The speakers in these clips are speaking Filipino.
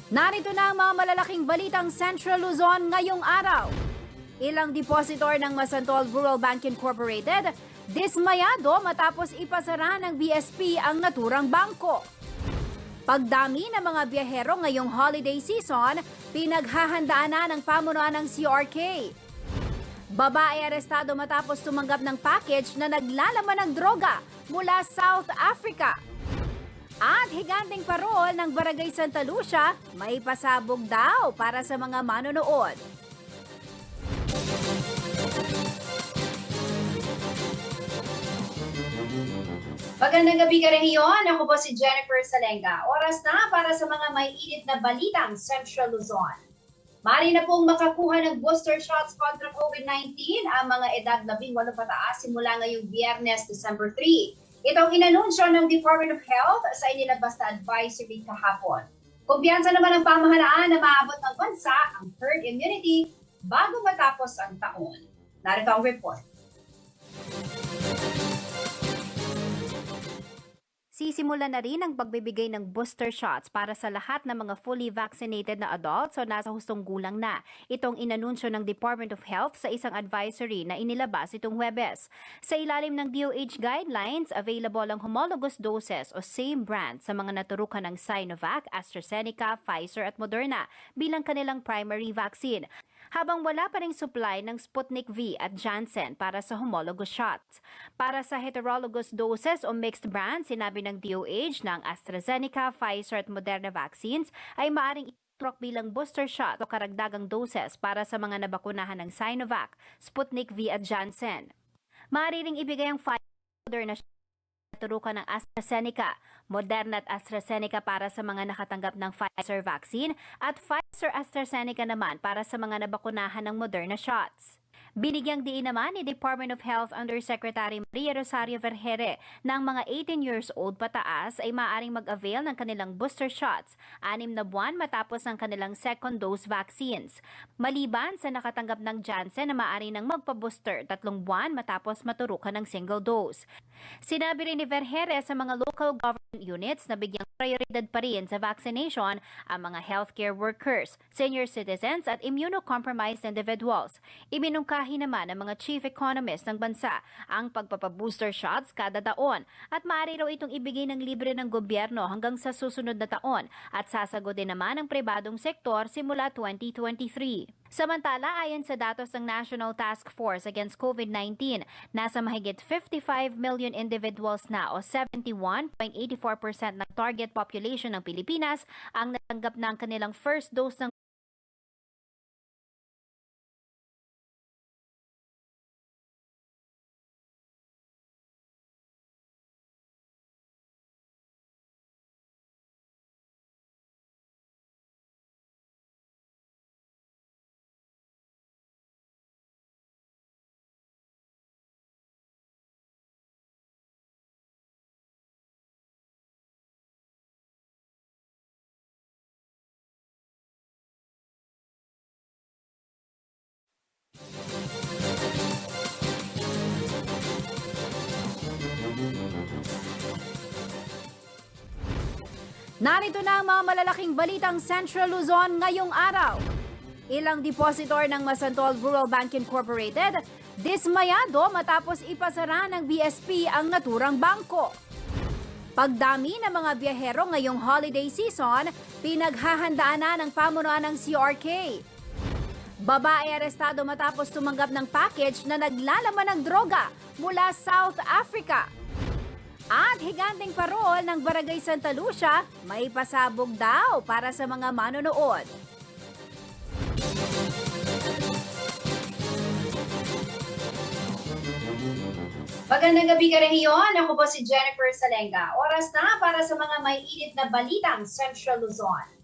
Narito na ang mga malalaking balitang Central Luzon ngayong araw. Ilang depositor ng Masantol Rural Bank Incorporated dismayado matapos ipasara ng BSP ang naturang bangko. Pagdami ng mga biyahero ngayong holiday season, pinaghahandaan na ng pamunuan ng CRK. Babae arestado matapos tumanggap ng package na naglalaman ng droga mula South Africa. At higanteng parol ng Barangay Santa Lucia, may pasabog daw para sa mga manonood. Magandang gabi ka rehiyon. Ako po si Jennifer Salenga. Oras na para sa mga may init na balitang Central Luzon. Mari na pong makakuha ng booster shots kontra COVID-19 ang mga edad 18 pataas simula ngayong Biyernes, December 3. Itong inanunsyo ng Department of Health sa inilabas na advisory kahapon. Kumpiyansa naman ang pamahalaan na maabot ng bansa ang herd immunity bago matapos ang taon. Narito ang report. Sisimulan na rin ang pagbibigay ng booster shots para sa lahat ng mga fully vaccinated na adults o nasa hustong gulang na. Itong inanunsyo ng Department of Health sa isang advisory na inilabas itong Huwebes. Sa ilalim ng DOH guidelines, available ang homologous doses o same brand sa mga naturukan ng Sinovac, AstraZeneca, Pfizer at Moderna bilang kanilang primary vaccine. Habang wala pa ring supply ng Sputnik V at Janssen para sa homologous shots. Para sa heterologous doses o mixed brand, sinabi ng DOH na ang AstraZeneca, Pfizer at Moderna vaccines ay maaring itrok bilang booster shot o karagdagang doses para sa mga nabakunahan ng Sinovac, Sputnik V at Janssen. Maaari ring ibigay ang Pfizer at Moderna turukan ng AstraZeneca, Moderna at AstraZeneca para sa mga nakatanggap ng Pfizer vaccine at Pfizer-AstraZeneca naman para sa mga nabakunahan ng Moderna shots. Binigyang diin naman ni Department of Health Undersecretary Maria Rosario Vergere na ang mga 18 years old pataas ay maaaring mag-avail ng kanilang booster shots 6 na buwan matapos ang kanilang second dose vaccines. Maliban sa nakatanggap ng Janssen na maaari nang magpa-booster 3 buwan matapos maturukan ng single dose. Sinabi rin ni Vergere sa mga local government units na bigyang prioridad pa rin sa vaccination ang mga healthcare workers, senior citizens at immunocompromised individuals. Iminungkahi naman ng mga chief economist ng bansa ang pagpapabooster shots kada taon at maaari raw itong ibigay ng libre ng gobyerno hanggang sa susunod na taon at sasagutin naman ang pribadong sektor simula 2023. Samantala, ayon sa datos ng National Task Force Against COVID-19, nasa mahigit 55 million individuals na o 71.84% ng target population ng Pilipinas ang natanggap ng kanilang first dose ng Narito na ang mga malalaking balitang Central Luzon ngayong araw. Ilang depositor ng Masantol Rural Bank Incorporated dismayado matapos ipasara ng BSP ang naturang bangko. Pagdami ng mga biyahero ngayong holiday season, pinaghahandaan na ng pamunuan ng CRK. Babae arestado matapos tumanggap ng package na naglalaman ng droga mula South Africa. At higanteng parol ng Barangay Santa Lucia, may pasabog daw para sa mga manonood. Magandang gabi ka rehiyon. Ako po si Jennifer Salenga. Oras na para sa mga may init na balitang Central Luzon.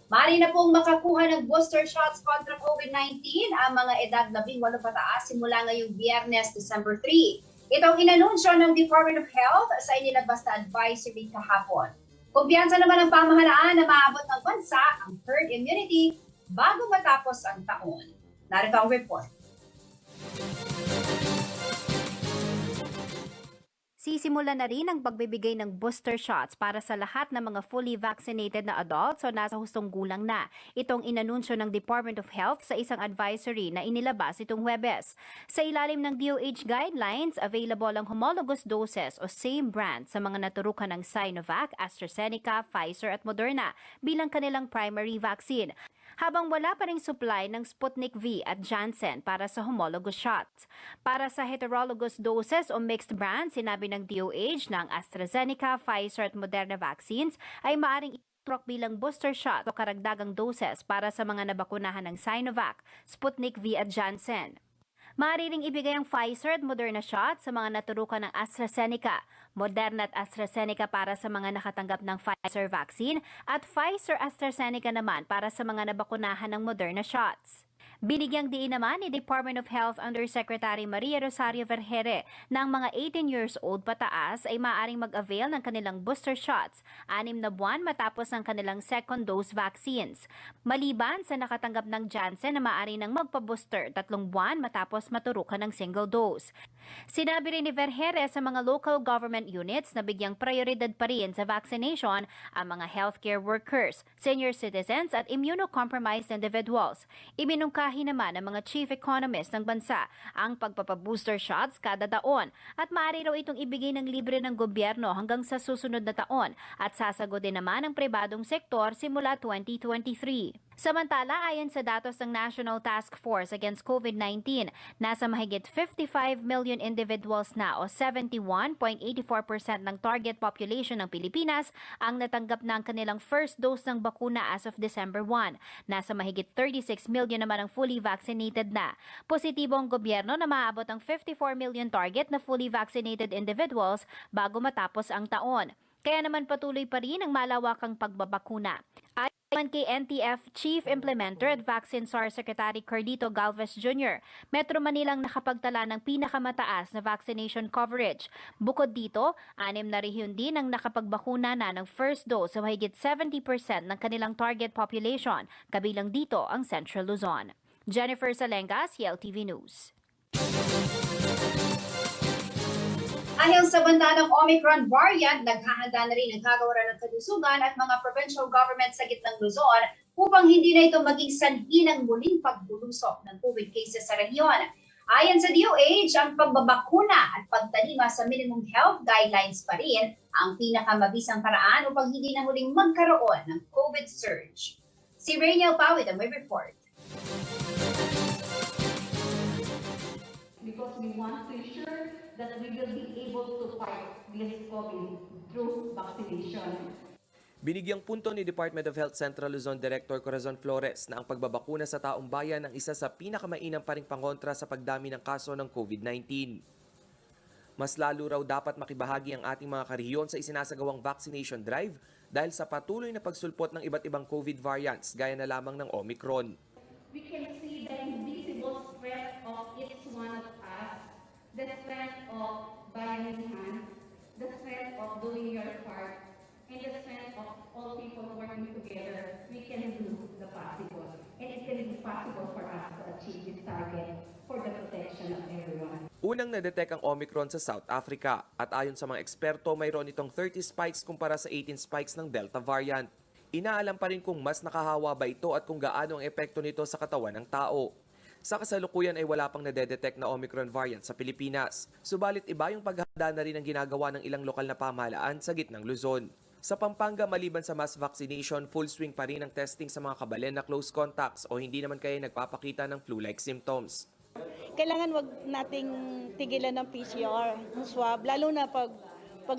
Mari na pong makakuha ng booster shots kontra COVID-19 ang mga edad 18 pataas simula ngayong Biyernes, December 3. Itong inanunsyo ng Department of Health sa inilabas na advisory kahapon. Kumpiyansa naman ang pamahalaan na maabot ng bansa ang herd immunity bago matapos ang taon. Narito ang report. Sisimulan na rin ang pagbibigay ng booster shots para sa lahat ng mga fully vaccinated na adults o nasa hustong gulang na. Itong inanunsyo ng Department of Health sa isang advisory na inilabas itong Huwebes. Sa ilalim ng DOH guidelines, available ang homologous doses o same brand sa mga naturukan ng Sinovac, AstraZeneca, Pfizer at Moderna bilang kanilang primary vaccine, habang wala pa ring supply ng Sputnik V at Janssen para sa homologous shots. Para sa heterologous doses o mixed brand, sinabi ng DOH na ang AstraZeneca, Pfizer at Moderna vaccines ay maaring iturok bilang booster shot o karagdagang doses para sa mga nabakunahan ng Sinovac, Sputnik V at Janssen. Maaari ring ibigay ang Pfizer at Moderna shot sa mga naturukan ng AstraZeneca, Moderna at AstraZeneca para sa mga nakatanggap ng Pfizer vaccine at Pfizer-AstraZeneca naman para sa mga nabakunahan ng Moderna shots. Binigyang diin naman ni Department of Health Undersecretary Maria Rosario Vergere na ang mga 18 years old pataas ay maaaring mag-avail ng kanilang booster shots 6 na buwan matapos ang kanilang second dose vaccines. Maliban sa nakatanggap ng Janssen na maaari nang magpa-booster 3 buwan matapos maturukan ng single dose. Sinabi rin ni Vergere sa mga local government units na bigyang prioridad pa rin sa vaccination ang mga healthcare workers, senior citizens at immunocompromised individuals. Iminungkahi naman ng mga chief economist ng bansa ang pagpapabooster shots kada taon at maaari raw itong ibigay ng libre ng gobyerno hanggang sa susunod na taon at sasagodin naman ang pribadong sektor simula 2023. Samantala, ayon sa datos ng National Task Force Against COVID-19, nasa mahigit 55 million individuals na o 71.84% ng target population ng Pilipinas ang natanggap ng kanilang first dose ng bakuna as of December 1. Nasa mahigit 36 million naman ang fully vaccinated na. Positibo ang gobyerno na maaabot ang 54 million target na fully vaccinated individuals bago matapos ang taon. Kaya naman patuloy pa rin ang malawakang pagbabakuna. Ayon kay NTF Chief Implementer at Vaccine SAR Secretary Cardito Galvez Jr., Metro Manila ang nakapagtala ng pinakamataas na vaccination coverage. Bukod dito, 6 na rehiyon din ang nakapagbakuna na ng first dose sa mahigit 70% ng kanilang target population, kabilang dito ang Central Luzon. Jennifer Salenga, CLTV News. Dahil sa banta ng Omicron variant, naghahanda na rin ang kagawaran ng kalusugan at mga provincial government sa gitnang Luzon upang hindi na ito maging sanhi ng muling pagbulusok ng COVID cases sa rehiyon. Ayon sa DOH, ang pagbabakuna at pagtalima sa minimum health guidelines pa rin ang pinakamabisang paraan upang hindi na muling magkaroon ng COVID surge. Si Rainiel Pawid ang may report. Because we want to ensure that we will be able to fight this COVID through vaccination. Binigyang punto ni Department of Health Central Luzon Director Corazon Flores na ang pagbabakuna sa taong bayan ang isa sa pinakamainam pa ring pangontra sa pagdami ng kaso ng COVID-19. Mas lalo raw dapat makibahagi ang ating mga karehiyon sa isinasagawang vaccination drive dahil sa patuloy na pagsulpot ng iba't ibang COVID variants gaya na lamang ng Omicron. We can see the invisible spread of each one of us, the strength of buying hand, the strength of doing your part, and the strength of all people working together. We can do the possible, and it can be possible for us to achieve this target for the protection of everyone. Unang na-detect ang Omicron sa South Africa at ayon sa mga eksperto mayroon itong 30 spikes kumpara sa 18 spikes ng Delta variant. Inaalam pa rin kung mas nakahawa ba ito at kung gaano ang epekto nito sa katawan ng tao. Sa kasalukuyan ay wala pang nadedetect na Omicron variant sa Pilipinas. Subalit iba yung paghahanda na rin ang ginagawa ng ilang lokal na pamahalaan sa gitnang Luzon. Sa Pampanga, maliban sa mass vaccination, full swing pa rin ang testing sa mga kabalen na close contacts o hindi naman kaya nagpapakita ng flu-like symptoms. Kailangan wag nating tigilan ng PCR, swab, lalo na pag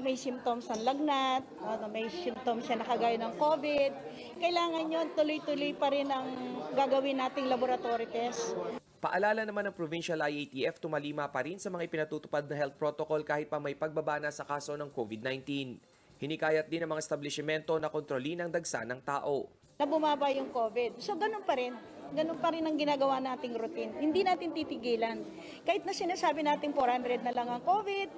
may symptoms ng lagnat, may symptoms siya na kagaya ng COVID. Kailangan yun, tuloy-tuloy pa rin ang gagawin nating laboratory test. Paalala naman ng Provincial IATF, tumalima pa rin sa mga ipinatutupad na health protocol kahit pa may pagbaba na sa kaso ng COVID-19. Hinikayat din ng mga establishmento na kontrolin ang dagsa ng tao. Na bumaba yung COVID. So ganun pa rin. Ganun pa rin ang ginagawa nating routine. Hindi natin titigilan. Kahit na sinasabi natin 400 na lang ang COVID,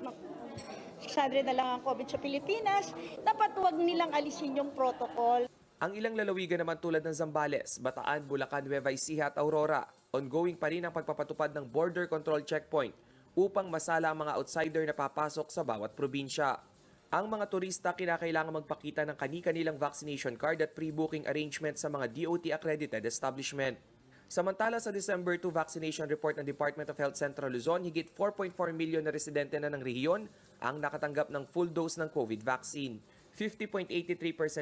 600 na lang ang COVID sa Pilipinas, dapat huwag nilang alisin yung protocol. Ang ilang lalawigan naman tulad ng Zambales, Bataan, Bulacan, Nueva Ecija at Aurora, ongoing pa rin ang pagpapatupad ng border control checkpoint upang masala ang mga outsider na papasok sa bawat probinsya. Ang mga turista kinakailangan magpakita ng kani-kanilang vaccination card at pre-booking arrangement sa mga DOT-accredited establishment. Samantala sa December 2 vaccination report ng Department of Health Central Luzon, higit 4.4 million na residente na ng rehiyon ang nakatanggap ng full dose ng COVID vaccine. 50.83%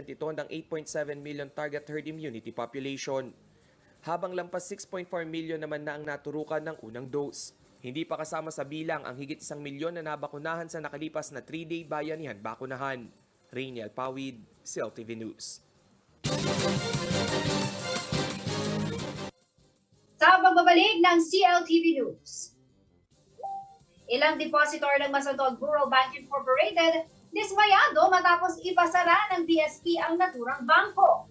ito ng 8.7 million target herd immunity population. Habang lampas 6.4 million naman na ang naturukan ng unang dose. Hindi pa kasama sa bilang ang higit 1 milyon na nabakunahan sa nakalipas na 3-day bayanihan bakunahan. Rainiel Pawid, CLTV News. Sa pagbabalik ng CLTV News. Ilang depositor ng Masantol Rural Bank Incorporated dismayado matapos ipasara ng BSP ang naturang bangko.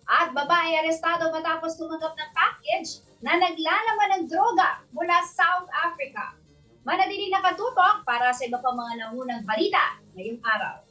At babae arestado matapos tumanggap ng package na naglalaman ng droga mula South Africa. Manatiling nakatutok para sa iba pang mga nangunang balita ngayong araw.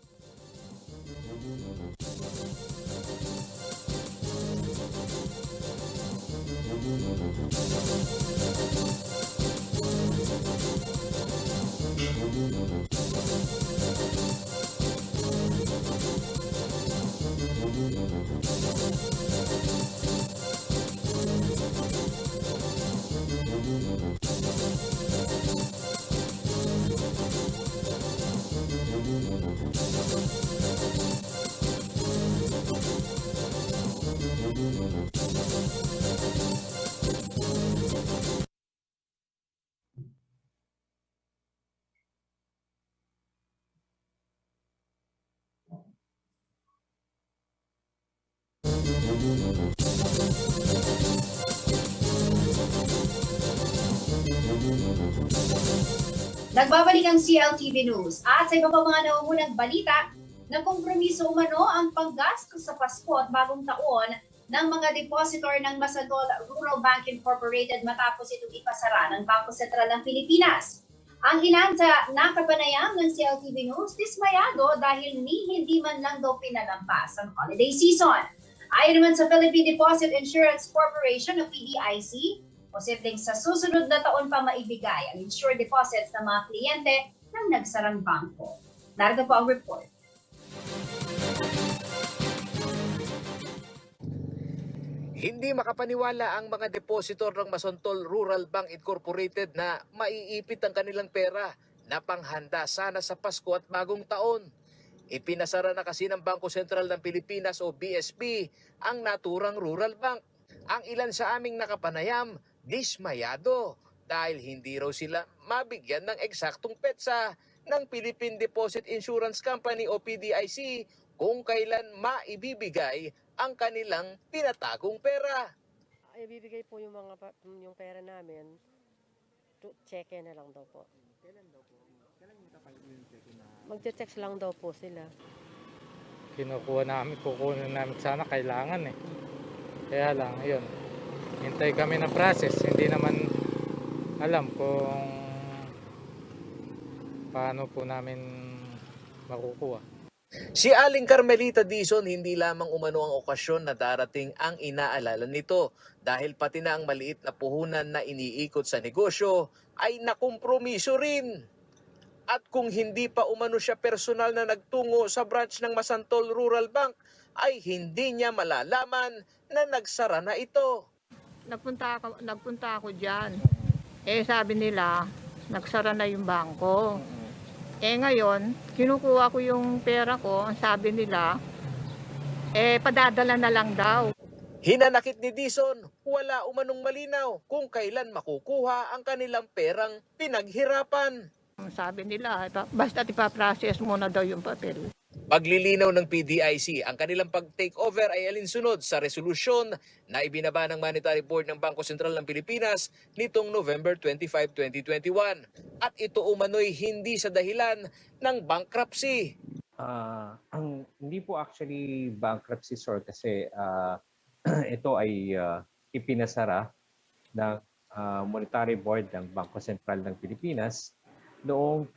Nagbabalik ang CLTV News at sa iba pa mga nangungunang balita, nagkompromiso umano ang panggastos sa Pasko at Bagong Taon ng mga depositor ng Masantol Rural Bank Incorporated matapos itong ipasara ng Bangko Sentral ng Pilipinas. Ang ilan sa nakapanayam ng CLTV News dismayado dahil hindi man lang daw pinalampas ang holiday season. Ayon naman sa Philippine Deposit Insurance Corporation o PDIC, posibleng sa susunod na taon pa maibigay ang insured deposits ng mga kliyente ng nagsarang bangko. Narito po ang report. Hindi makapaniwala ang mga depositor ng Masantol Rural Bank Incorporated na maiipit ang kanilang pera na panghanda sana sa Pasko at Bagong Taon. Ipinasara na kasi ng Bangko Sentral ng Pilipinas o BSP ang naturang Rural Bank. Ang ilan sa aming nakapanayam, dismayado dahil hindi raw sila mabigyan ng eksaktong petsa ng Philippine Deposit Insurance Company o PDIC kung kailan maibibigay ang kanilang pinatagong pera. Ibibigay po yung yung pera namin, cheque na lang daw po. Kailan daw po? Kailan yung yung check na? Magche-checks lang daw po sila. Kukunin namin sana kailangan eh. Kaya lang, yun. Hintay kami ng process. Hindi naman alam kung paano po namin makukuha. Si Aling Carmelita Dizon hindi lamang umano ang okasyon na darating ang inaalala nito dahil pati na ang maliit na puhunan na iniikot sa negosyo ay nakumpromiso rin. At kung hindi pa umano siya personal na nagtungo sa branch ng Masantol Rural Bank ay hindi niya malalaman na nagsara na ito. Nagpunta ako diyan. Sabi nila, nagsara na yung bangko. Ngayon, kinukuha ko yung pera ko, ang sabi nila, padadala na lang daw. Hinanakit ni Dizon, wala umanong malinaw kung kailan makukuha ang kanilang perang pinaghirapan. Ang sabi nila, basta ipaprocess muna daw yung papel. Paglilinaw ng PDIC, ang kanilang pag-takeover ay alinsunod sa resolusyon na ibinaba ng Monetary Board ng Bangko Sentral ng Pilipinas nitong November 25, 2021. At ito umano'y hindi sa dahilan ng bankruptcy. Hindi po actually bankruptcy, sir, kasi ito ay ipinasara ng Monetary Board ng Bangko Sentral ng Pilipinas noong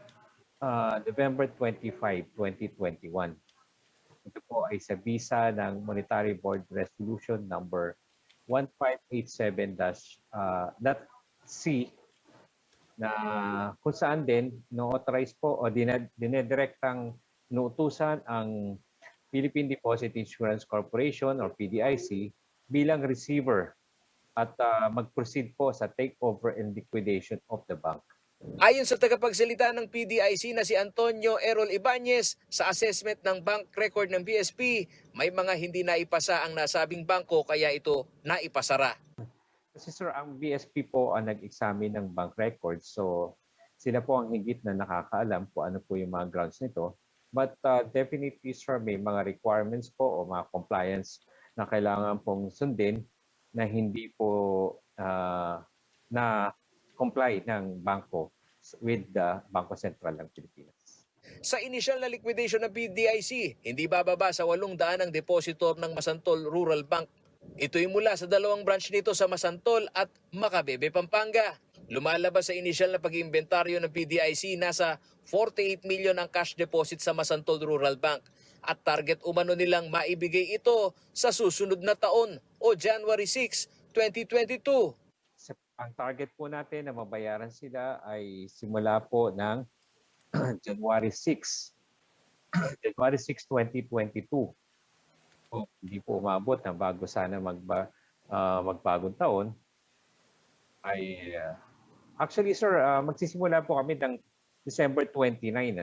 November 25, 2021. Ito po ay sa bisa ng Monetary Board Resolution number 1587-C na kung saan din no-authorize po o dinedirektang inuutusan ang Philippine Deposit Insurance Corporation or PDIC bilang receiver at mag-proceed po sa takeover and liquidation of the bank. Ayon sa tagapagsalita ng PDIC na si Antonio Errol Ibanez, sa assessment ng bank record ng BSP, may mga hindi naipasa ang nasabing bangko kaya ito naipasara. Kasi sir, ang BSP po ang nag-examine ng bank records. So sila po ang higit na nakakaalam kung ano po yung mga grounds nito. But definitely sir, may mga requirements po o mga compliance na kailangan pong sundin na hindi po na comply ng bangko with the Bangko Sentral ng Pilipinas. Sa initial na liquidation ng PDIC, hindi bababa sa 800 ang depositor ng Masantol Rural Bank. Ito'y mula sa 2 branch nito sa Masantol at Macabebe, Pampanga. Lumalabas sa initial na pag-iimbentaryo ng PDIC, nasa 48 million ang cash deposit sa Masantol Rural Bank. At target umano nilang maibigay ito sa susunod na taon o January 6, 2022. Ang target po natin na mabayaran sila ay simula po ng January 6, 2022. O, hindi po umabot na bago sana magbagong taon. Actually sir, magsisimula po kami ng December 29.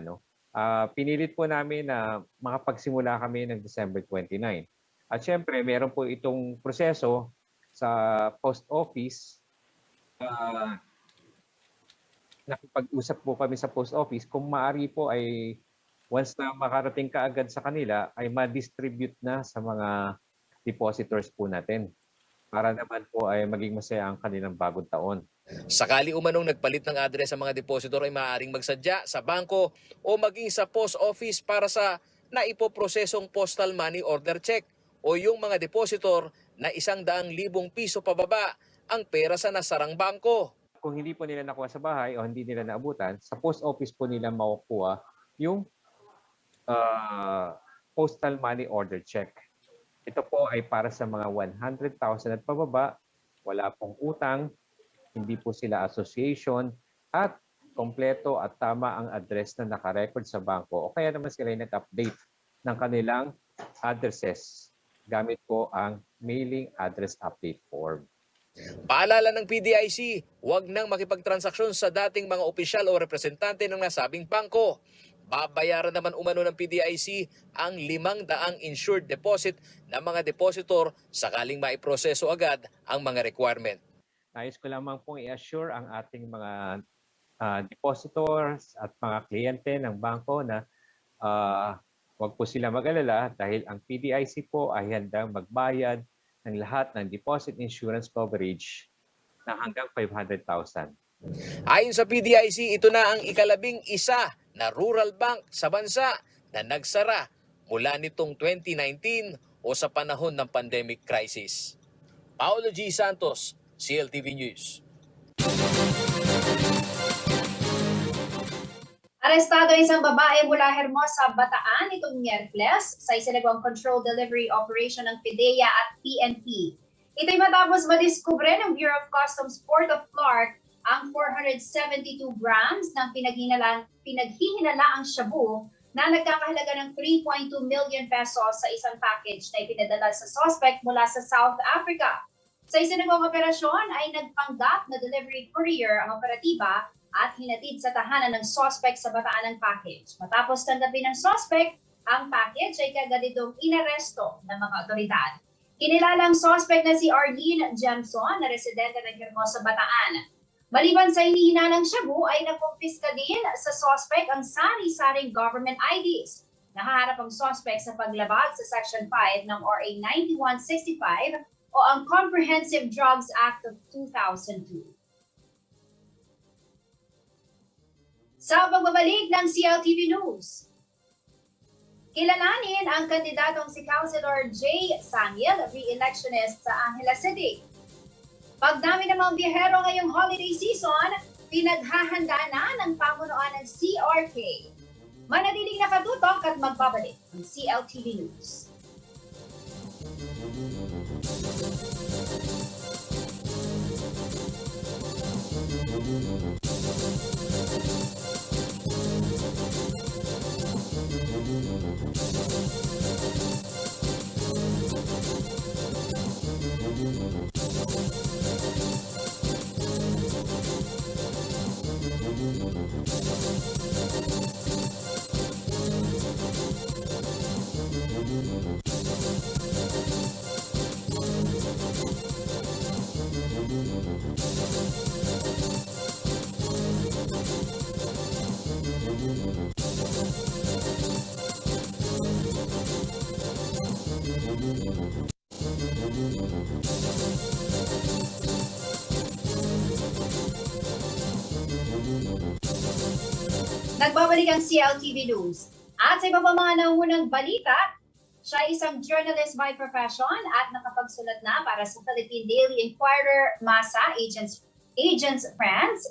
Pinilit po namin na makapagsimula kami ng December 29. At syempre, meron po itong proseso sa post office. Nakipag-usap po kami sa post office kung maaari po ay once na makarating kaagad sa kanila ay ma-distribute na sa mga depositors po natin para naman po ay maging masaya ang kanilang bagong taon. Sakali umanong nagpalit ng address sa mga depositor ay maaaring magsadya sa bangko o maging sa post office para sa naipoprosesong postal money order check o yung mga depositor na 100,000 piso pababa ang pera sa nasarang bangko. Kung hindi po nila nakuha sa bahay o hindi nila naabutan, sa post office po nila makukuha yung postal money order check. Ito po ay para sa mga 100,000 at pababa, wala pong utang, hindi po sila association, at kompleto at tama ang address na nakarecord sa bangko o kaya naman sila ay nag-update ng kanilang addresses gamit po ang mailing address update form. Paalala ng PDIC, huwag nang makipagtransaksyon sa dating mga opisyal o representante ng nasabing bangko. Babayaran naman umano ng PDIC ang 500 insured deposit ng mga depositor sakaling maiproseso agad ang mga requirement. Nais ko lamang pong i-assure ang ating mga depositors at mga kliyente ng bangko na huwag po sila mag-alala dahil ang PDIC po ay handang magbayad ng lahat ng deposit insurance coverage na hanggang 500,000. Ayon sa PDIC, ito na ang ika-11 na rural bank sa bansa na nagsara mula nitong 2019 o sa panahon ng pandemic crisis. Paolo G. Santos, CLTV News. Arestado isang babae mula Hermosa, Bataan itong Miyerkules sa isinagawang control delivery operation ng PDEA at PNP. Ito'y matapos madiskubre ng Bureau of Customs Port of Clark ang 472 grams ng pinaghihinalaang shabu na nagkakahalaga ng 3.2 million pesos sa isang package na ipinadala sa suspect mula sa South Africa. Sa isinagawang operasyon ay nagpanggap na delivery courier ang operatiba at hinatid sa tahanan ng suspect sa Bataan ng package. Matapos tanggapin ng suspect, ang package ay kagadidong inaresto ng mga otoridad. Kinilalang suspect na si Arlene Jemson na residente ng Hermosa, Bataan. Maliban sa hinihinalang shabu ay nakumpiska din sa suspect ang sari-saring government IDs. Nakaharap ang suspect sa paglabag sa Section 5 ng RA 9165 o ang Comprehensive Drugs Act of 2002. Sa pagbabalik ng CLTV News, kilalanin ang kandidatong si Councilor Jay Sangil, re-electionist sa Angeles City. Pagdami ng mga biyahero ngayong holiday season, pinaghahanda na ng pamunuan ng CRK. Manatiling nakatutok at magbabalik ng CLTV News. Nagbabalik ang CLTV News. At sa iba pa mga nangungunang balita, siya ay isang journalist by profession at nakapagsulat na para sa Philippine Daily Inquirer, MASA, Agents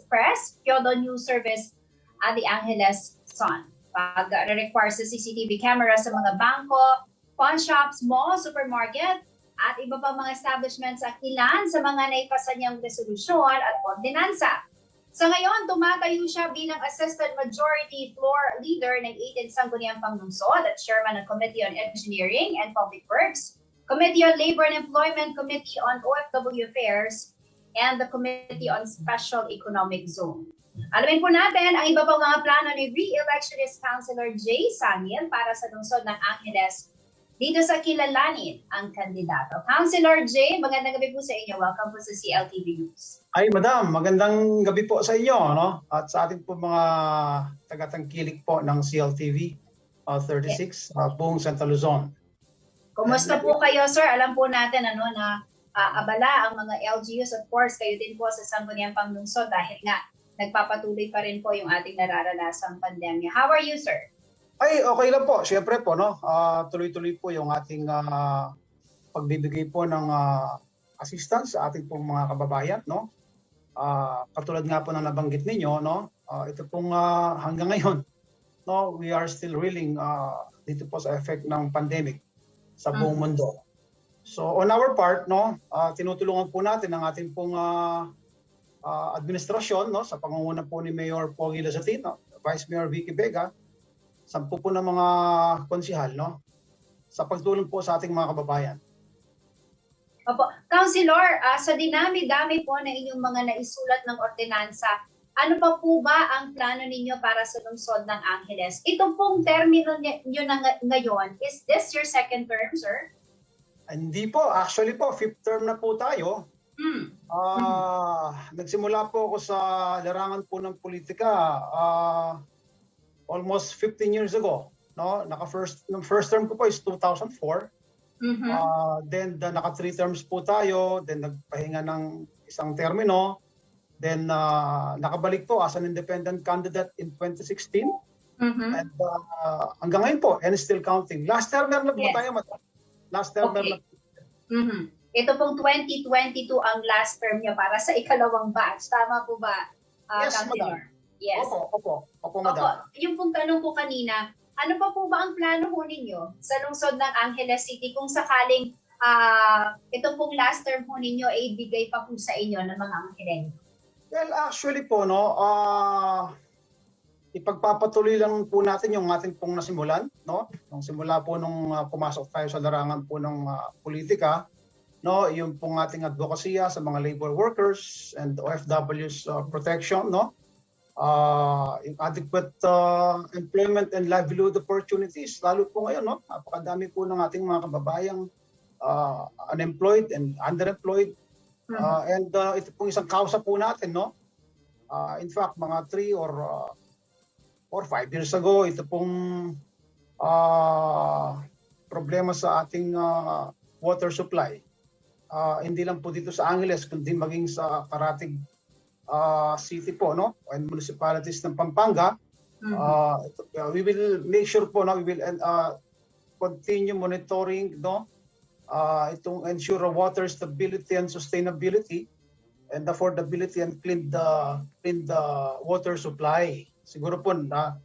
Press, Kyoto News Service at The Angeles Sun. Pag-require sa CCTV camera sa mga bangko, pawn shops, mall, supermarket, at iba pa mga establishments at ilan sa mga naipasa niyang resolusyon at ordinansa. Sa ngayon, tumatayo siya bilang Assistant Majority Floor Leader ng 18 Sangguniang Panglungsod at Chairman ng Committee on Engineering and Public Works, Committee on Labor and Employment, Committee on OFW Affairs, and the Committee on Special Economic Zone. Alamin po natin ang iba pang mga plano ni Re-electionist Councilor Jay Sangil para sa lungsod ng Angeles dito sa kilalanin ang kandidato. Councilor Jay, magandang gabi po sa inyo. Welcome po sa CLTV News. Ay, madam, magandang gabi po sa inyo, no? At sa ating po mga tagatangkilik po ng CLTV 36, buong Santa Luzon. Kumusta po kayo, sir? Alam po natin na abala ang mga LGUs. Of course, kayo din po sa Sangguniang Panglungsod dahil nga nagpapatuloy pa rin po yung ating nararanasang pandemya. How are you, sir? Ay, okay lang po. Siyempre po, no? Tuloy-tuloy po yung ating pagbibigay po ng assistance sa ating pong mga kababayan, no? Katulad nga po na nabanggit ninyo, no? Ito pong hanggang ngayon, no, we are still reeling dito po sa effect ng pandemic sa buong mundo. So on our part, no, tinutulungan po natin ang ating pong administrasyon, no, sa pangunguna po ni Mayor Pogi Lazatino, Vice Mayor Vicky Vega, 10 po ng mga konsihal, no, sa pagtulong po sa ating mga kababayan. Opo. Councilor, sa dinami-dami po na inyong mga naisulat ng ordinansa, ano pa po ba ang plano ninyo para sa lungsod ng Angeles? Ito pong termino nyo na ngayon, is this your second term, sir? Hindi po. Actually po, 5th term na po tayo. Nagsimula po ako sa larangan po ng politika almost 15 years ago. No? First term ko po is 2004. Then naka 3 terms po tayo. Then nagpahinga ng isang termino. Then nakabalik po as an independent candidate in 2016. And hanggang ngayon po, and still counting. Last term na po tayo, madam. Last term na po. Ito pong 2022 ang last term niya para sa ikalawang batch. Tama po ba, Yes, Councilor? madam. Yes. Opo, madam. Yung pong tanong ko kanina, ano pa po ba ang plano po ninyo sa lungsod ng Angeles City kung sakaling ito pong last term po ninyo ay ibigay pa po sa inyo ng mga Angelenyo? Well, actually po, no, ipagpapatuloy lang po natin yung ating pong nasimulan, no? Nung simula po nung pumasok tayo sa larangan po ng politika, no, yung pong ating advokasya sa mga labor workers and OFWs protection, no? Yung adequate employment and livelihood opportunities, lalo po ngayon, no? Napakadami po ng ating mga kababayang unemployed and underemployed. And ito pong isang kausa po natin, no? In fact, mga 3 or 5 years ago, ito pong problema sa ating water supply. Hindi lang po dito sa Angeles, kundi maging sa Parating City po, no? And municipalities ng Pampanga. We will make sure po, no? We will continue monitoring, no? Itong ensure water stability and sustainability and affordability and clean the water supply. Siguro po na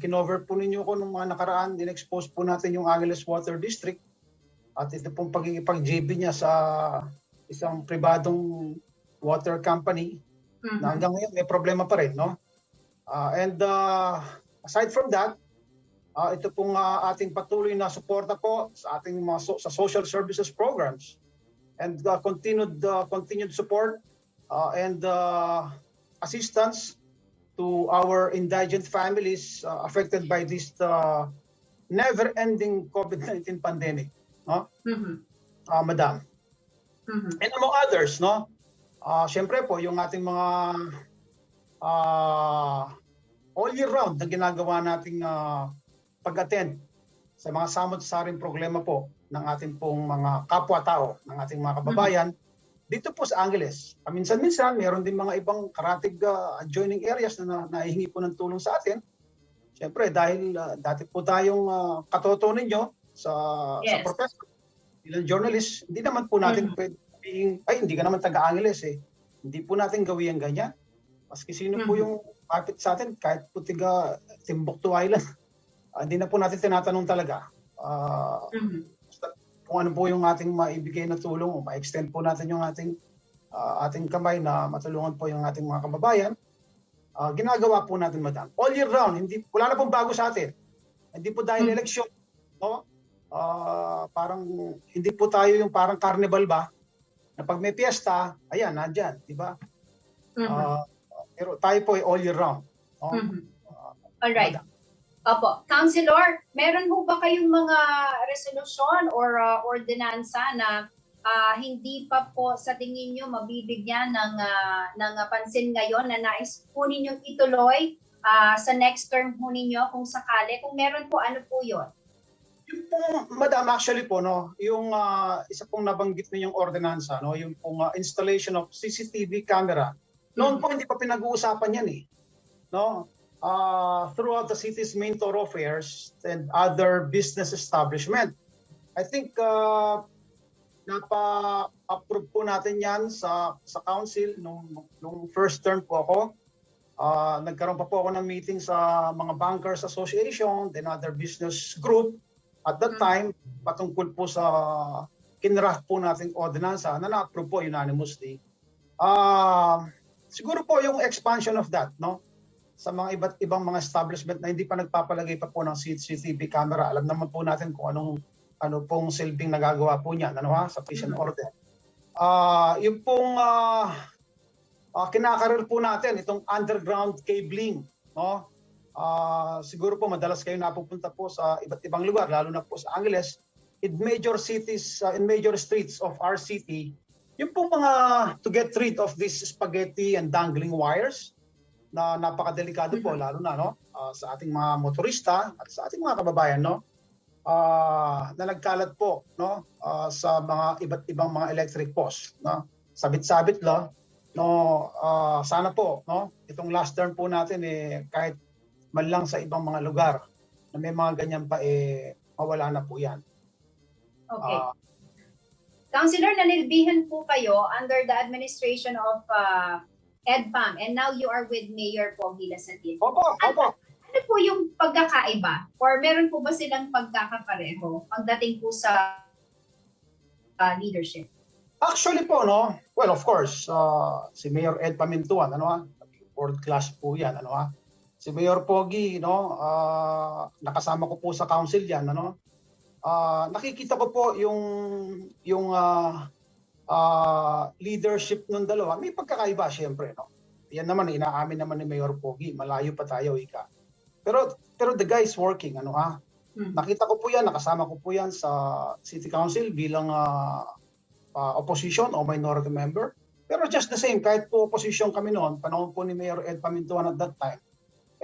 kinover po ninyo ko nung mga nakaraan, in-expose po natin yung Angeles Water District at ito pong pagkikipag-JV niya sa isang pribadong water company na hanggang ngayon may problema pa rin, no? And aside from that, ito pong ating patuloy na suporta po sa ating mga sa social services programs and continued support and assistance to our indigent families affected by this never-ending COVID-19 pandemic, no? Madam. And among others, no? Siyempre po yung ating mga all year round na ginagawa nating pag-attend sa mga samot-saring problema po ng ating pong mga kapwa-tao, ng ating mga kababayan dito po sa Angeles. Paminsan-minsan, meron din mga ibang karatig adjoining areas na nahihingi po ng tulong sa atin. Siyempre, dahil dati po tayong katoto ninyo sa Yes. profession, bilang journalist, hindi naman po natin pwede sabihin, ay, hindi ka naman taga-Angeles eh. Hindi po natin gawin ang ganyan. Maski sino po yung kapit sa atin, kahit po tiga Timbuktu Island, hindi na po natin tinatanong talaga. Kung ano po yung ating maibigay na tulong o ma-extend po natin yung ating kamay na matulungan po yung ating mga kababayan, ginagawa po natin, madam. All year round, wala na pong bago sa atin. Hindi po dahil eleksyon, no? Parang hindi po tayo yung parang carnival ba, na pag may piyesta, ayan, nandyan, di ba? Pero tayo po ay all year round. No? Alright. Opo. Councilor, meron po ba kayong mga resolusyon or ordinansa na hindi pa po sa tingin nyo mabibigyan ng pansin ngayon na nais po ninyong ituloy sa next term po ninyo kung sakali? Kung meron po, ano po yun? Yung pong, madam, actually po, no, yung isa pong nabanggit ninyong ordinansa, no, yung pong installation of CCTV camera, noon po hindi pa pinag-uusapan yan eh. No? Throughout the city's main thoroughfares and other business establishment. I think napa-approve po natin yan sa council nung first term po ako. Nagkaroon pa po ako ng meeting sa mga bankers association, then other business group. At that time, patungkol po sa kinraft po nating ordinansa na na-approve po unanimously. Siguro po yung expansion of that, no? Sa mga iba't ibang mga establishment na hindi pa nagpapalagay pa po ng CCTV camera. Alam naman po natin kung ano pong silbing nagagawa po niyan, sa prison order. Yung pong kinakarir po natin, itong underground cabling, no? Siguro po madalas kayo napupunta po sa iba't ibang lugar, lalo na po sa Angeles, in major cities, in major streets of our city, yung pong mga to get rid of this spaghetti and dangling wires, na napakadelikado po, lalo na sa ating mga motorista at sa ating mga kababayan, no? Na nagkalat po, no? Sa mga iba't ibang mga electric post, no? Sabit-sabit no? Sana po, no? Itong last term po natin kahit man lang sa ibang mga lugar na may mga ganyan pa mawala na po yan. Okay. Councilor, nanilbihan po kayo under the administration of EDPAM, and now you are with Mayor Pogi Lasatin. Opo. Ano po yung pagkakaiba? Or meron po ba silang pagkakapareho pagdating po sa leadership? Actually po, no? Well, of course, si Mayor Ed Pamintuan, world class po yan, Si Mayor Pogi, nakasama ko po sa council yan, nakikita ko po yung leadership ng dalawa, may pagkakaiba syempre, no? Yan naman, inaamin naman ni Mayor Pogi, malayo pa tayo, ika. Pero the guy is working, Nakita ko po yan, nakasama ko po yan sa City Council bilang opposition o minority member. Pero just the same, kahit po opposition kami noon, panahon po ni Mayor Ed Pamintuan at that time,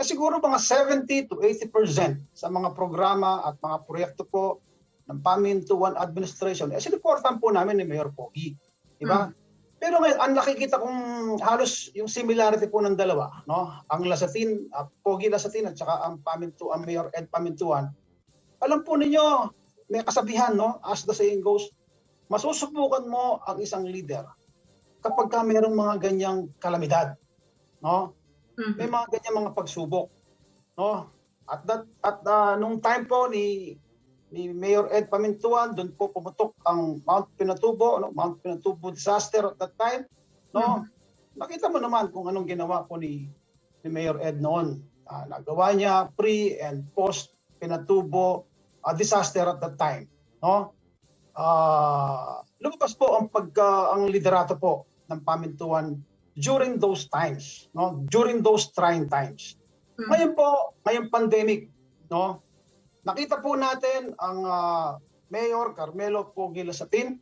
siguro mga 70 to 80% sa mga programa at mga proyekto po ng Pamintuan administration, sinuportan po namin ni Mayor Pogi. Diba? Pero ngayon, ang nakikita kong halos yung similarity po ng dalawa, Ang Lasatin, Pogi Lasatin at saka ang Pamintuan, Mayor Ed Pamintuan. Alam po ninyo, may kasabihan, as the saying goes, masusubukan mo ang isang leader kapag ka mayroong mga ganyang kalamidad, May mga ganyang mga pagsubok, At nung time po ni Mayor Ed Pamintuan, doon po pumutok ang Mount Pinatubo, Mount Pinatubo disaster at that time, Nakita mo naman kung anong ginawa po ni Mayor Ed noon. Nagawa niya pre and post Pinatubo disaster at that time, lumabas po ang liderato po ng Pamintuan during those times, during those trying times. Ngayon po, ngayong pandemic, nakita po natin ang Mayor Carmelo Pogi Lasatin,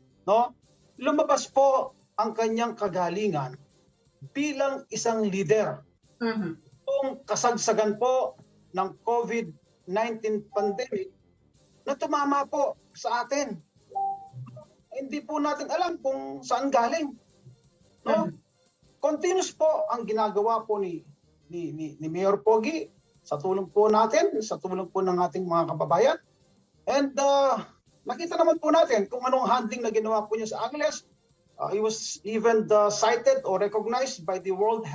lumabas po ang kanyang kagalingan bilang isang leader. Kung kasagsagan po ng COVID-19 pandemic na tumama po sa atin. Hindi po natin alam kung saan galing. No? Continuous po ang ginagawa po ni Mayor Pogi sa tulong po natin, sa tulong po ng ating mga kababayan. And nakita naman po natin kung anong handling na ginawa po niya sa Angeles. He was even cited or recognized by the World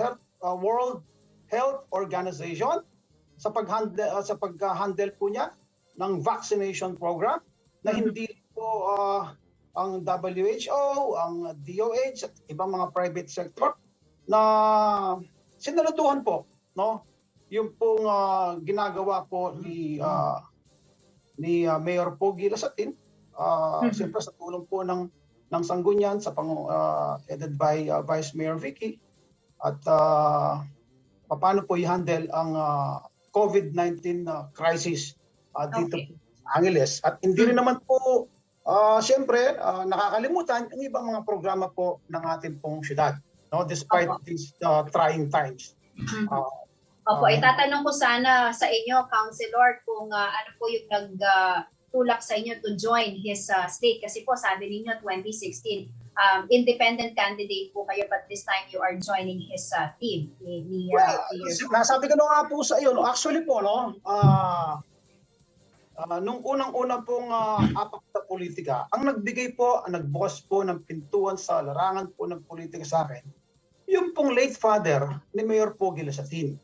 Health Organization sa pag-handle po niya ng vaccination program na hindi po ang WHO, ang DOH at ibang mga private sector na sinalutuhan po, no? Yung pong ginagawa po ni Mayor Pogi Lasatin, siyempre sa tulong po ng Sanggunian sa headed by Vice Mayor Vicky, at paano po i-handle ang COVID-19 crisis dito sa Angeles. At hindi rin naman po siyempre nakakalimutan ang ibang mga programa po ng ating pong syudad, no, despite these trying times. Opo, itatanong ko sana sa inyo, Councilor, kung ano po yung nagtulak sa inyo to join his state. Kasi po sabi ninyo 2016, independent candidate po kayo, but this time you are joining his team. Nasabi ko na nga po sa iyo, no? Actually po, no, nung unang-una pong apak na politika, ang nagbigay po, ang nagbukas po ng pintuan sa larangan po ng politika sa akin, yung pong late father ni Mayor Pogi Lasatin.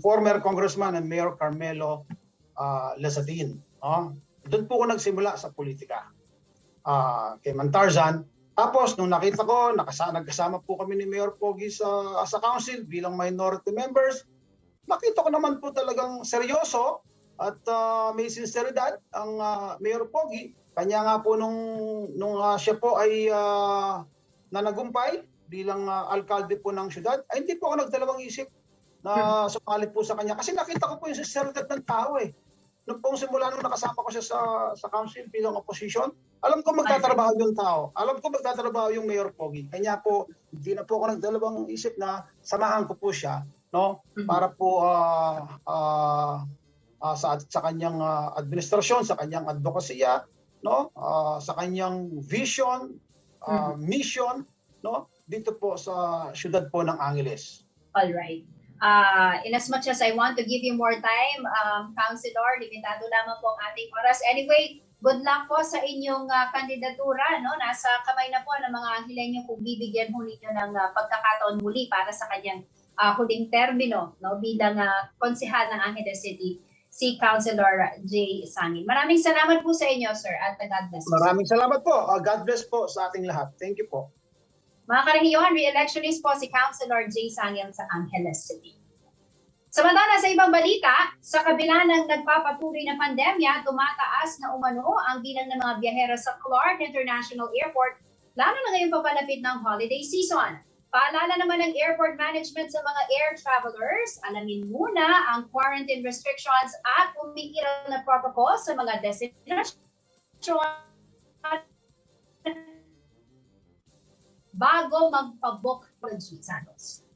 Former Congressman and Mayor Carmelo Lasatin. Doon po ako nagsimula sa politika. Kay Mantarzan. Tapos nung nakita ko, nagkasama po kami ni Mayor Pogi sa council bilang minority members, nakita ko naman po talagang seryoso at may sinseridad ang Mayor Pogi. Kanya nga po nung siya po ay nanagumpay bilang alkalde po ng syudad, ay hindi po ako nagdalawang isip na sumali po sa kanya. Kasi nakita ko po yung sinseridad ng tao eh. Nung pong simula nung nakasama ko siya sa council bilang opposition, alam ko magtatrabaho yung tao. Alam ko magtatrabaho yung Mayor Pogi. Kanya po, hindi na po ako nagdalawang isip na samahan ko po siya, no? Para po sa kanyang administrasyon, sa kanyang advokasya, no? Sa kanyang vision, mission, no? Dito po sa syudad po ng Angeles. All right. In as much as I want to give you more time, Councilor, limitado lamang po ang ating oras. Anyway, good luck po sa inyong kandidatura. No? Nasa kamay na po ng mga Angelenyo kung bibigyan ho ninyo ng pagkakataon muli para sa kanyang huling termino, no? Bilang konsehal ng Angeles City, si Councilor J. Sangin. Maraming salamat po sa inyo, sir, at God bless you. Maraming salamat po. God bless po sa ating lahat. Thank you po. Mga karehiyon, re-electionist po si Councilor J. Sangil sa Angeles City. Samantala sa ibang balita, sa kabila ng nagpapatuloy na pandemya, tumataas na umano ang bilang ng mga biyahero sa Clark International Airport, lalo na ngayon papalapit ng holiday season. Paalala naman ng airport management sa mga air travelers, alamin muna ang quarantine restrictions at umiiral na protocol sa mga destinasyon bago magpabook ng G. Santos.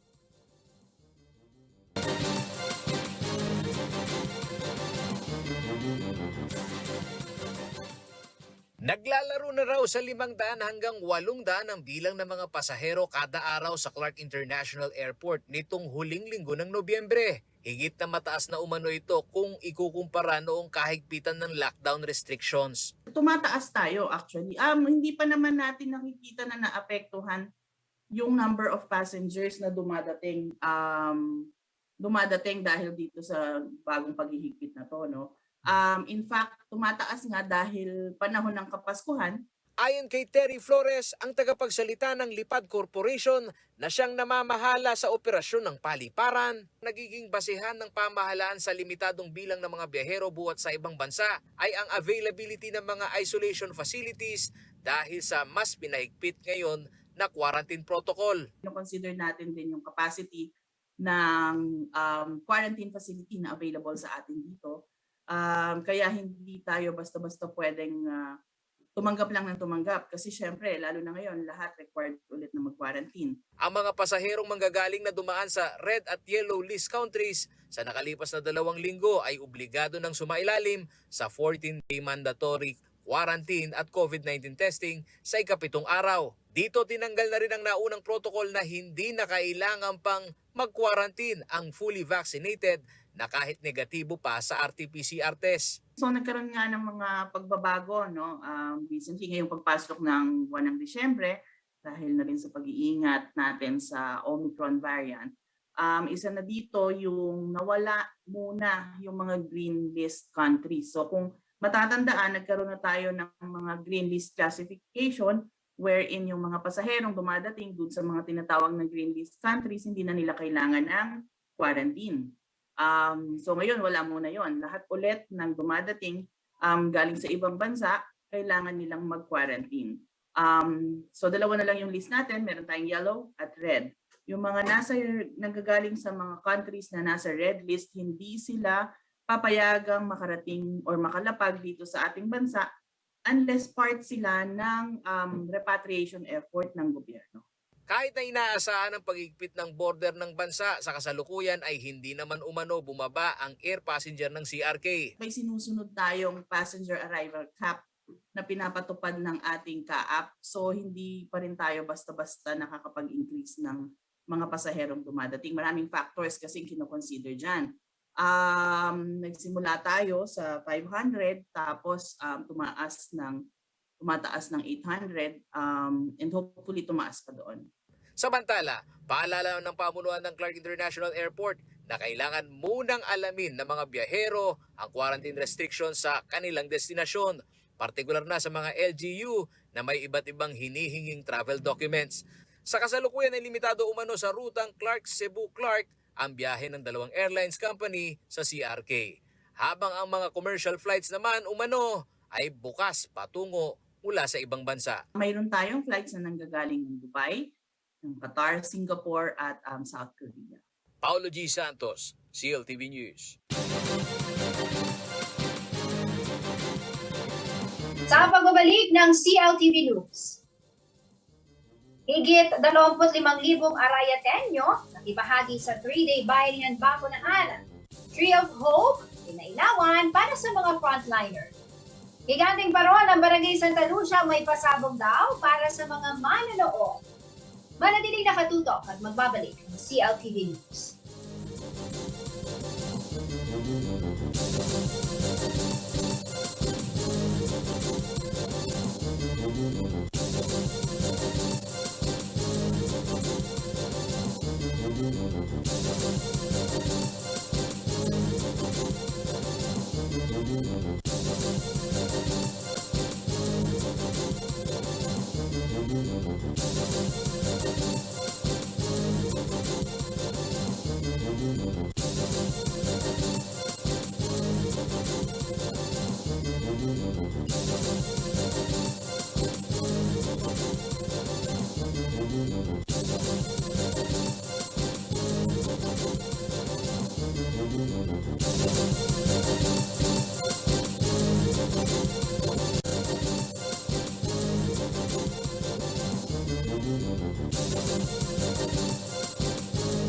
Naglalaro na raw sa 500 hanggang 800 ang bilang ng mga pasahero kada araw sa Clark International Airport nitong huling linggo ng Nobyembre. Higit na mataas na umano ito kung ikukumpara noong kahigpitan ng lockdown restrictions. Tumataas tayo actually. Hindi pa naman natin nakikita na naapektuhan yung number of passengers na dumadating dahil dito sa bagong paghihigpit na to, no? In fact, tumataas nga dahil panahon ng Kapaskuhan. Ayon kay Terry Flores, ang tagapagsalita ng Lipad Corporation na siyang namamahala sa operasyon ng paliparan, nagiging basehan ng pamahalaan sa limitadong bilang ng mga biyahero buhat sa ibang bansa ay ang availability ng mga isolation facilities dahil sa mas pinahigpit ngayon na quarantine protocol. Consider natin din yung capacity ng quarantine facility na available sa atin dito. Kaya hindi tayo basta-basta pwedeng tumanggap lang ng tumanggap kasi syempre lalo na ngayon lahat required ulit na mag-quarantine. Ang mga pasaherong manggagaling na dumaan sa red at yellow list countries sa nakalipas na 2 linggo ay obligado ng sumailalim sa 14-day mandatory quarantine at COVID-19 testing sa ika-7 araw. Dito tinanggal na rin ang naunang protocol na hindi na kailangan pang mag-quarantine ang fully vaccinated na kahit negatibo pa sa RT-PCR test. So nagkaroon nga ng mga pagbabago, no? Recently ngayong pagpasok ng buwan ng Disyembre, dahil na rin sa pag-iingat natin sa Omicron variant, isa na dito yung nawala muna yung mga green list countries. So kung matatandaan, nagkaroon na tayo ng mga green list classification wherein yung mga pasaherong dumadating dun sa mga tinatawag na green list countries, hindi na nila kailangan ng quarantine. So ngayon, wala muna yon. Lahat ulit ng dumadating galing sa ibang bansa, kailangan nilang mag-quarantine. So dalawa na lang yung list natin, meron tayong yellow at red. Yung mga nanggagaling sa mga countries na nasa red list, hindi sila papayagang makarating or makalapag dito sa ating bansa unless part sila ng repatriation effort ng gobyerno. Kahit na inaasahan ang pagigpit ng border ng bansa, sa kasalukuyan ay hindi naman umano bumaba ang air passenger ng CRK. May sinusunod tayong passenger arrival cap na pinapatupad ng ating CAAP. So hindi pa rin tayo basta-basta nakakapag-increase ng mga pasaherong dumadating. Maraming factors kasi kinoconsider dyan. Nagsimula tayo sa 500 tapos tumataas ng 800 and hopefully tumaas pa doon. Samantala, paalala ng pamunuan ng Clark International Airport na kailangan munang alamin ng mga biyahero ang quarantine restrictions sa kanilang destinasyon, partikular na sa mga LGU na may iba't ibang hinihinging travel documents. Sa kasalukuyan ay limitado umano sa rutang Clark-Cebu-Clark ang biyahe ng dalawang airlines company sa CRK. Habang ang mga commercial flights naman umano ay bukas patungo mula sa ibang bansa. Mayroon tayong flights na nanggagaling ng Dubai, ng Qatar, Singapore at South Korea. Paulo G. Santos, CLTV News. Sa pagbabalik ng CLTV News, higit 25,000 Arayateño nakibahagi sa 3-day bayanihan bakunahan. Tree of Hope, pinailawan para sa mga frontliner. Higanting paron ang Barangay Santa Lucia may pasabog daw para sa mga manonood. Manatiling nakatutok at magbabalik ng CLTV News.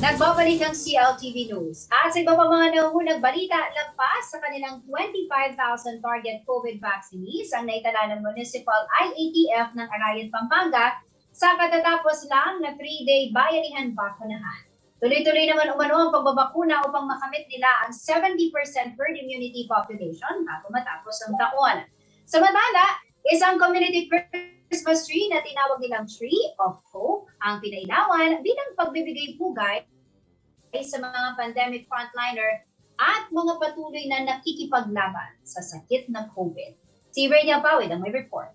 Nagbabalik ang CLTV News. At sa iba pa mga naunang balita, lagpas sa kanilang 25,000 target COVID vaccinees ang naitala ng Municipal IATF ng Arayan, Pampanga sa katatapos lang na 3-day bayanihan bakunahan. Tuloy-tuloy naman umano ang pagbabakuna upang makamit nila ang 70% herd immunity population bago matapos ang taon. Samantala, isang community Christmas tree na tinawag nilang Tree of Hope ang pinailawan bilang pagbibigay pugay sa mga pandemic frontliner at mga patuloy na nakikipaglaban sa sakit ng COVID. Si Rania Pawid ang may report.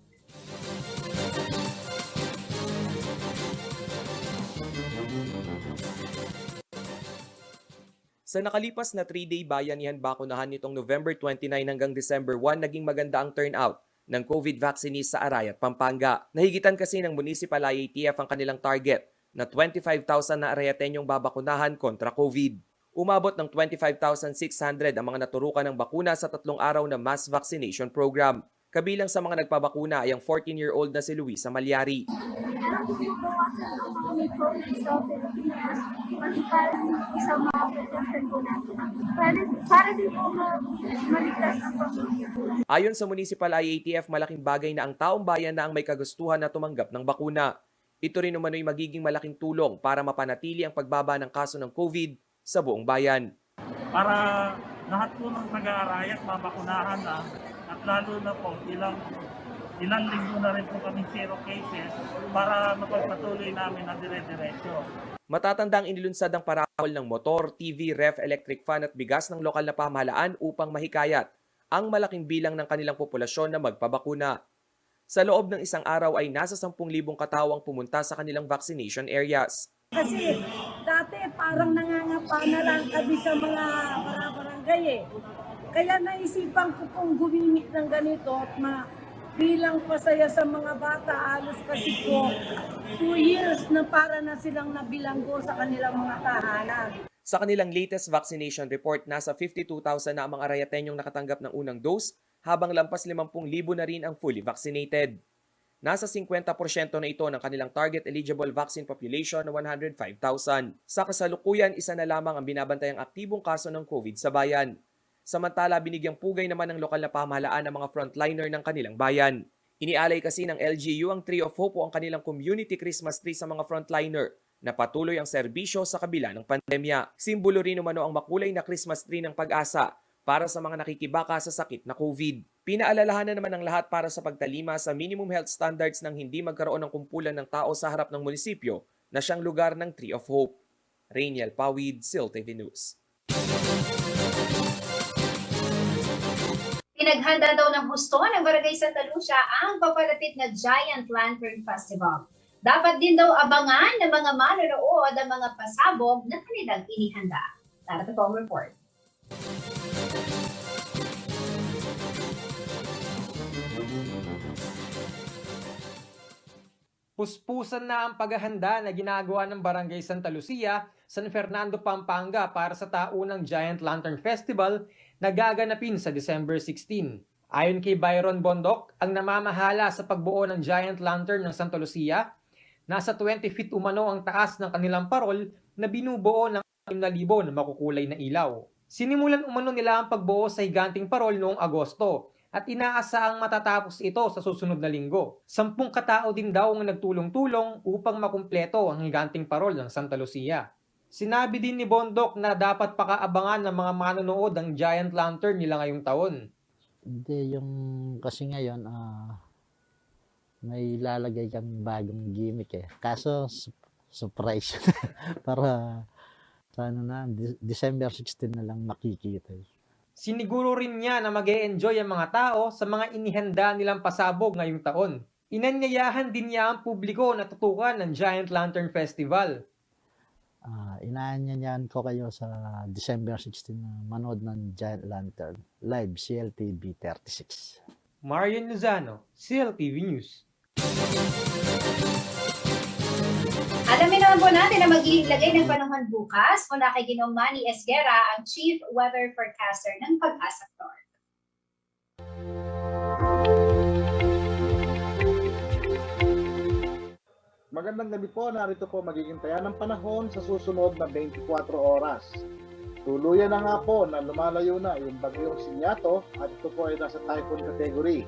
Sa nakalipas na 3-day bayanihan bakunahan nitong November 29 hanggang December 1, naging maganda ang turnout ng COVID vaccinees sa Arayat, Pampanga. Nahigitan kasi ng Municipal IATF ang kanilang target na 25,000 na Arayatenyong babakunahan kontra COVID. Umabot ng 25,600 ang mga naturukan ng bakuna sa 3 araw na mass vaccination program. Kabilang sa mga nagpabakuna ay ang 14-year-old na si Luisa Malyari. Ayon sa Municipal IATF, malaking bagay na ang taong bayan na ang may kagustuhan na tumanggap ng bakuna. Ito rin umano'y magiging malaking tulong para mapanatili ang pagbaba ng kaso ng COVID sa buong bayan. Para lahat po ng nag-aarayat mabakunahan na, at lalo na po ilang linggo na rin po kami zero cases para mapagpatuloy namin ang dire-diretso. Matatandang inilunsad ang parawal ng motor, TV, ref, electric fan at bigas ng lokal na pamahalaan upang mahikayat ang malaking bilang ng kanilang populasyon na magpabakuna. Sa loob ng isang araw ay nasa 10,000 katawang pumunta sa kanilang vaccination areas. Kasi dati parang nangangapa na lang kami sa mga barangay eh. Kaya naisipan ko pong gumimik ng ganito at bilang pasaya sa mga bata, halos kasi po 2 years na para na silang nabilanggo sa kanilang mga tahanan. Sa kanilang latest vaccination report, nasa 52,000 na ang mga Arayatenyong nakatanggap ng unang dose, habang lampas 50,000 na rin ang fully vaccinated. Nasa 50% na ito ng kanilang target eligible vaccine population na 105,000. Sa kasalukuyan, isa na lamang ang binabantayang aktibong kaso ng COVID sa bayan. Samantala, binigyang pugay naman ng lokal na pamahalaan ng mga frontliner ng kanilang bayan. Inialay kasi ng LGU ang Tree of Hope o ang kanilang community Christmas tree sa mga frontliner na patuloy ang serbisyo sa kabila ng pandemya. Simbolo rin umano ang makulay na Christmas tree ng pag-asa para sa mga nakikibaka sa sakit na COVID. Pinaalalahanan naman ng lahat para sa pagtalima sa minimum health standards nang hindi magkaroon ng kumpulan ng tao sa harap ng munisipyo na siyang lugar ng Tree of Hope. Rainiel Pawid, SIL-TV News. Pinaghanda daw ng husto ng Barangay Santa Lucia ang papalapit na Giant Lantern Festival. Dapat din daw abangan ng mga manonood ang mga pasabog na kanilang inihanda. Narito po ang report. Puspusan na ang paghahanda na ginagawa ng Barangay Santa Lucia, San Fernando, Pampanga para sa taunang Giant Lantern Festival na gaganapin sa December 16. Ayon kay Byron Bondok, ang namamahala sa pagbuo ng Giant Lantern ng Santa Lucia, nasa 20 feet umano ang taas ng kanilang parol na binubuo ng 6,000 na makukulay na ilaw. Sinimulan umano nila ang pagbuo sa higanting parol noong Agosto at inaasaang matatapos ito sa susunod na linggo. 10 katao din daw ang nagtulong-tulong upang makumpleto ang higanting parol ng Santa Lucia. Sinabi din ni Bondok na dapat pakaabangan ng mga manonood ang Giant Lantern nila ngayong taon. Hindi, kasi ngayon, may lalagay kang bagong gimmick eh. Kaso, surprise. Para sa December 16 na lang makikita. Siniguro rin niya na mag-e-enjoy ang mga tao sa mga inihanda nilang pasabog ngayong taon. Inanyayahan din niya ang publiko na tutukan ng Giant Lantern Festival. Inaanyayahan ko kayo sa December 16 na manood ng Giant Lantern live CLTV 36. Marian Lozano, CLTV News. Alamin naman po natin na mag-iiglagay ng panahon bukas mula kay Ginoong Manny Esguera, ang Chief Weather Forecaster ng Pag-asa North. Magandang gabi po, narito po magiging taya ng panahon sa susunod na 24 oras. Tuluyan na nga po na lumalayo na yung bagyong Sinyato at ito po ay nasa typhoon category.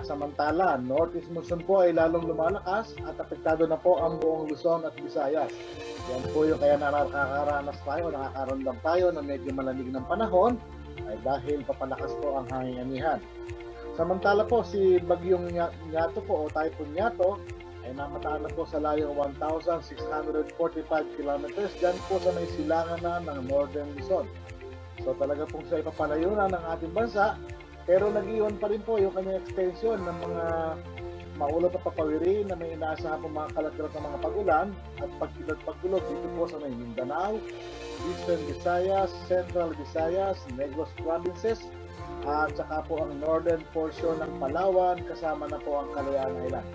Samantala, northeast monsoon po ay lalong lumalakas at apektado na po ang buong Luzon at Visayas. Yan po yung kaya nakakaranas tayo, nakakaramdam tayo na medyo malamig ng panahon ay dahil papalakas po ang hangin-anihan. Samantala po si bagyong Nyato po o typhoon Nyato ay namataan na po sa layong 1,645 kilometers dyan po sa may silangan na ng Northern Luzon. So talaga pong siya ipapalayo na ng ating bansa, pero nag-iwan pa rin po yung kanyang extension ng mga maulap na papawiri na may inaasahan po mga kalagrat ng mga pag-ulan at pagkilad-pagkulog dito po sa may Mindanao, Eastern Visayas, Central Visayas, Negros Provinces, at saka po ang northern portion ng Palawan kasama na po ang Kalayaan Island.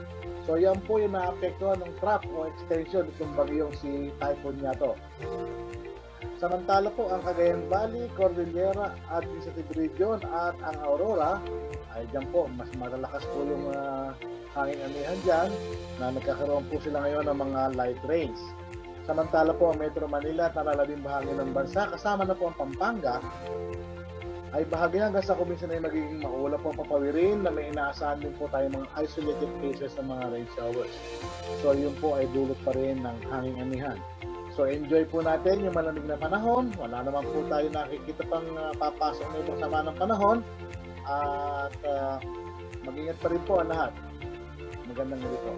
So yan po yung naapektuhan ng trap o extension itong bagyong si Typhoon Nyato. Samantala po ang Cagayan Valley, Cordillera, Administrative Region at ang Aurora ay dyan po mas malalakas po yung hangin amihan dyan na nagkakaroon po sila ngayon ng mga light rains. Samantala po ang Metro Manila at nalalabing bahagi ng bansa kasama na po ang Pampanga ay bahagi hanggang sa kuminsan ay magiging maulap po ang papawirin na may inaasahan din po tayo mga isolated cases ng mga rain showers. So yun po ay dulot pa rin ng hangin amihan. So enjoy po natin yung malamig na panahon. Wala naman po tayo nakikita pang papasok na itong sama ng panahon. At mag-ingat pa rin po ang lahat. Magandang gabi po.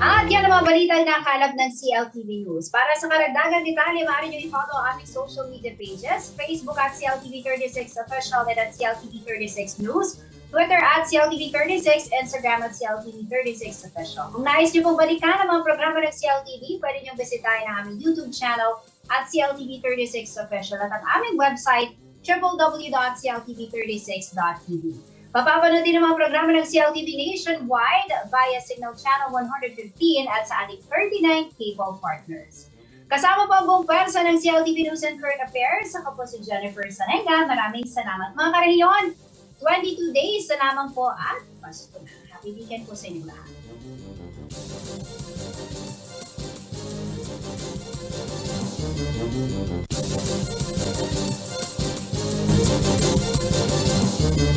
At yan ang mga balita na nakalap ng CLTV News. Para sa karagdagang detalye, maaari nyo i-follow ang aming social media pages, Facebook at CLTV36 Official and at CLTV36 News, Twitter at CLTV36, Instagram at CLTV36 Official. Kung nais nyo pong balikan ang mga programa ng CLTV, pwede nyo bisitahin ang aming YouTube channel at CLTV36 Official at ang aming website www.cltv36.tv. Mapapanood din ang mga programa ng CLTV nationwide via Signal Channel 115 at sa ating 39 cable partners. Kasama po ang buong pwersa ng CLTV News and Current Affairs. Ako po si Jennifer Salenga. Maraming salamat mga karehiyon. 22 days na lamang po at Pasko na. Happy weekend po sa inyo lahat.